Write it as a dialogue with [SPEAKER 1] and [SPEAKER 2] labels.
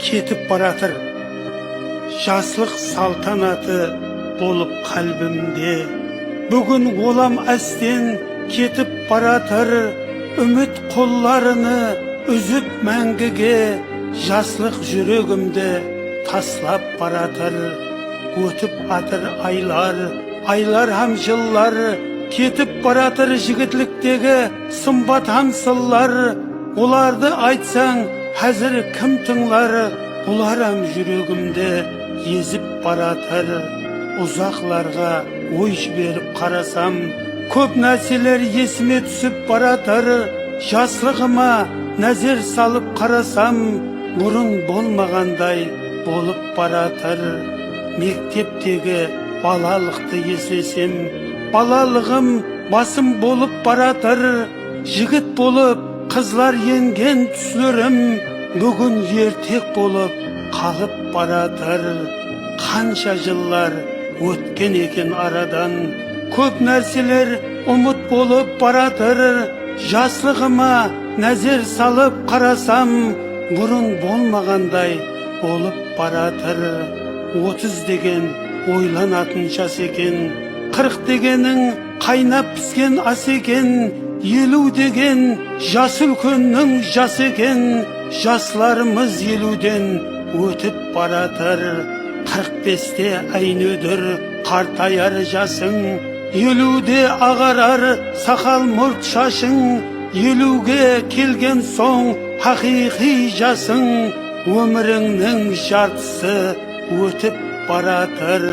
[SPEAKER 1] ketip baratır. Жаслық салтанаты болып қалбімде. Бүгін олам әстен кетіп баратыр. Үміт қолларыны үзіп мәңгіге, жаслық жүрегімді таслап баратыр. Өтіп атыр айлар, айлар һәм жыллар, кетіп баратыр жігітліктегі сымбат һәм сыллар. Оларды айтсаң, хәзір кім тыңлар? Олар һәм жүрегімді езіп баратыр. Ұзақларға ой жіберіп қарасам, көп нәрселер есіме түсіп баратыр. Жаслығыма нәзер салып қарасам, бұрын болмағандай болып баратыр. Мектептегі балалықты еслесем, балалығым басым болып баратыр. Жігіт болып қызлар енген түслерім бүгін ертек болып қалып баратыр. Қанша жыллар өткен екен арадан, көп нәрселер ұмыт болып баратыр. Жаслығыма нәзер салып қарасам, бұрын болмағандай болып баратыр. 30 деген ойланатын жас екен, 40 дегенің қайнап піскен ас екен, 50 деген жас үлкеннің жас екен. Жасларымыз 50-ден өтіп баратыр. 45-те әйнөдір қартаяр жасың, 50-де ағарар сақал мұрт шашың. 50-ге келген соң хақиқи жасың, өміріңнің жартысы өтіп баратыр.